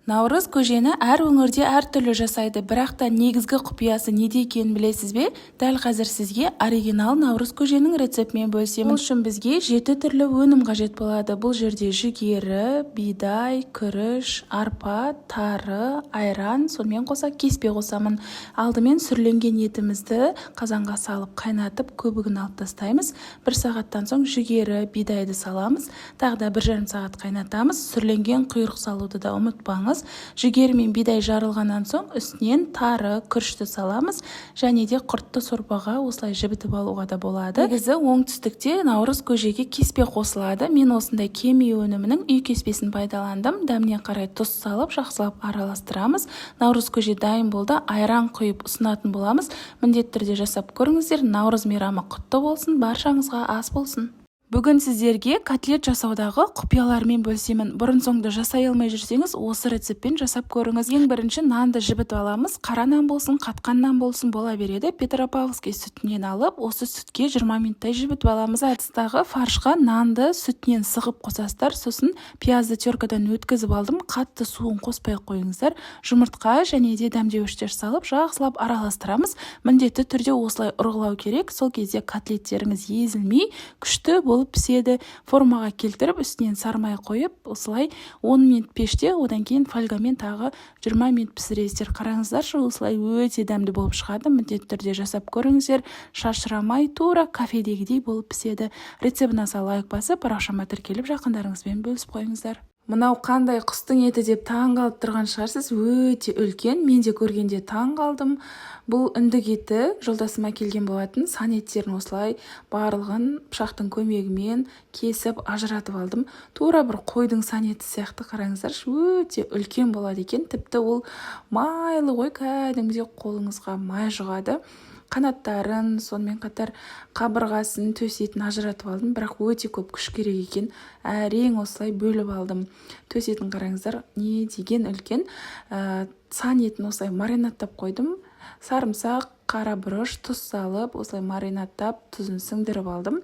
Наурыз көжені әр өңірде әр түрлі жасайды, бірақ та негізгі құпиясы неде екенін білесіз бе? Дәл қазір сізге оригинал наурыз көженің рецептімен бөлісемін. Ол үшін бізге 7 түрлі өнім қажет болады. Бұл жерде жүгері, бидай, күріш, арпа, тары, айран, сонымен қоса кеспе қосамын. Алдымен сүрленген етімізді қазанға салып қайнатып, көбігін алып тастаймыз. 1 сағаттан соң жүгері, бидайды саламыз. Тағы да 1,5 сағат қайнатамыз. Сүрленген құйрық салуды да ұмытпаңыз. Жүгері мен бидай жарылғаннан соң үстінен тары, күрішті саламыз, және де құртты сорпаға осылай жібітіп алуға да болады. Негізі оңтүстікте наурыз көжеге кеспе қосылады. Мен осындай кеми өнімінің үй кеспесін пайдаландым. Дәміне қарай тұз салып, жақсылап араластырамыз. Наурыз көже дайын болды. Айран құйып ұсынатын боламыз. Міндетті түрде жасап көріңіздер. Наурыз мейрамы құтты болсын, баршаңызға ас болсын. Бүгін сіздерге котлет жасаудағы құпиялармен бөлісемін. Бұрын-соңды жасай алмай жүрсеңіз, осы рецептпен жасап көріңіз. Ең бірінші нанды жібітіп аламыз. Қара нан болсын, қатқан нан болсын бола береді. Петропавловский сүтінен алып, осы сүтке 20 минуттай жібітіп аламыз. Ыдыстағы фаршқа нанды сүтінен сығып қосасыздар. Сосын пиязды теркадан өткізіп алдым. Қатты суын қоспай қойыңыздар. Жұмыртқа және де дәмдеуіштер салып, жақсылап араластырамыз. Міндетті түрде осылай ұрғылау керек. Сол кезде котлеттеріңіз езілмей, күшті болып піседі. Формаға келтіріп, үстінен сармай қойып, осылай 10 минут пеште, одан кейін фольгамен тағы 20 минут пісіресіздер. Қараңыздаршы, осылай өте дәмді болып шығады. Міндетті түрде жасап көріңіздер. Шашырамай, тура кафедегідей болып піседі. Рецептіне лайк басып, парақшама тіркеліп, жақындарыңызбен бөлісіп қойыңыздар. Мынау қандай құстың еті деп таң қалып тұрған шығарсыз, өте үлкен. Мен де көргенде таң қалдым. Бұл үндік еті жолдасыма келген болатын. Сан еттерін осылай барлығын пышақтың көмегімен кесіп ажыратып алдым. Тура бір қойдың сан еті сияқты, қараңыздар, өте үлкен болады екен. Тіпті ол майлы ғой, кәдімгідей қолыңызға май жұғады. Қанаттарын, сонымен қатар қабырғасын, төс етін ажыратып алдым, бірақ өте көп күш керек екен. Әрең осылай бөліп алдым. Төс етін қараңыздар, не деген үлкен. Сан етін осылай маринаттап қойдым. Сарымсақ, қара бұрыш, тұз салып, осылай маринаттап, тұзын сіңдіріп алдым.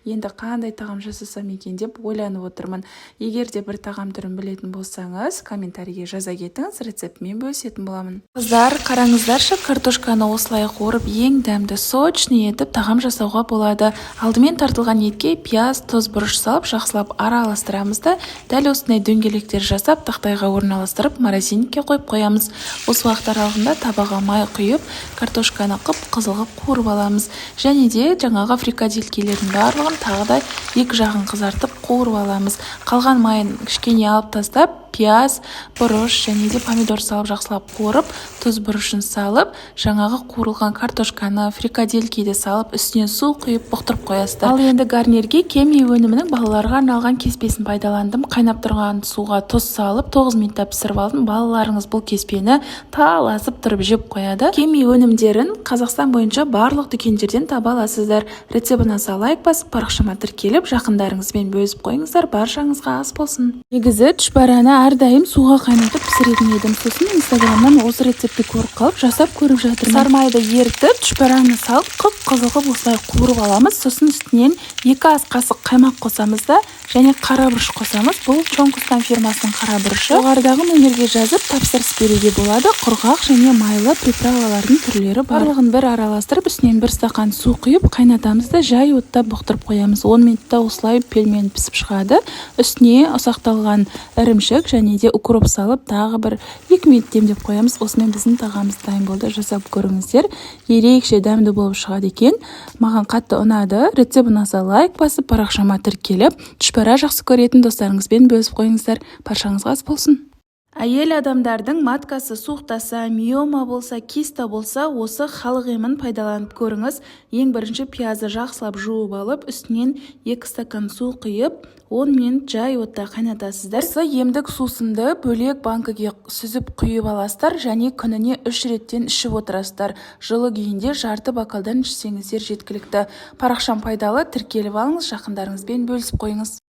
Енді қандай тағам жасасам екен деп ойланып отырмын. Егер де бір тағам түрін білетін болсаңыз, комментарийге жаза кетіңіз, рецептімен бөлісетін боламын. Қыздар, қараңыздаршы, картошканы осылай қуырып, ең дәмді сочный етіп тағам жасауға болады. Алдымен тартылған етке пияз, тұз, бұрыш салып, жақсылап араластырамыз да, дәл осындай дөңгелектер жасап, тақтайға орналастырып, морозильникке қойып қоямыз. Осы уақыт аралығында табаға май құйып, картошканы қызыл қып қуырып аламыз. Және де жаңағы фрикаделькелердің барлығын тағы да екі жағын қызартып қуырып аламыз. Қалған майын кішкене алып тастап, пияз, бұрыш және де помидор салып жақсылап қуырып, тұз бұрышын салып, жаңағы қуырылған картошканы, фрикаделькиді салып, үстіне су құйып бұқтырып қоясыздар. Ал енді гарнирге кеми өнімінің балаларға арналған кеспесін пайдаландым. Қайнап тұрған суға тұз салып, 9 минутта пісіріп алдым. Балаларыңыз бұл кеспені таласып тұрып жеп қояды. Кеми өнімдерін Қазақстан бойынша барлық дүкендерден таба аласыздар. Рецептіне лайк басып, парақшама тіркеліп, жақындарыңызбен бөлісіп қойыңыздар. Баршаңызға ас болсын. Негізі түшпәрәні әрдайым суға қайнатып пісіретін едім. Сосын инстаграмнан осы рецепті көріп қалып, жасап көріп жатырмын. Сармайды ерітіп, түшпәрәні салып, қып-қызыл қып осылай қуырып аламыз. Сосын үстінен 2 ас қасық қаймақ қосамыз да, және қара бұрыш қосамыз. Бұл Чонкустан фирмасының қара бұрышы. Жоғарыдағы нөмерге жазып тапсырыс беруге болады. Құрғақ және майлы приправалардың түрлері бар. Барлығын бір араластырып, үстінен 1 стақан су құйып, қайнатамыз да жай отта бұқтырып қоямыз. 10 минутта осылай пельмен пісіп шығады. Үстіне ұсақталған ірімшік және де укроп салып, тағы бір 2 минут демдеп қоямыз. Осымен біздің тағамыз дайын болды. Жасап көріңіздер. Ерекше дәмді болып шығады екен. Маған қатты ұнады. Рецептіне лайк басып, парақшама тіркеліп, түшпәрә жақсы көретін достарыңызбен бөлісіп қойыңыздар. Баршаңызға ас болсын. Әйел адамдардың маткасы суықтаса, миома болса, киста болса, осы халық емін пайдаланып көріңіз. Ең бірінші пиязды жақсылап жуып алып, үстінен 2 стакан су құйып, 10 минут жай отта қайнатасыздар. Осы емдік сусынды бөлек банкіге сүзіп құйып аласыздар, және күніне 3 реттен ішіп отырасыздар. Жылы күйінде жарты бокалдан ішсеңіздер жеткілікті. Парақшам пайдалы, тіркеліп алыңыз, жақындарыңызбен бөлісіп қойыңыз.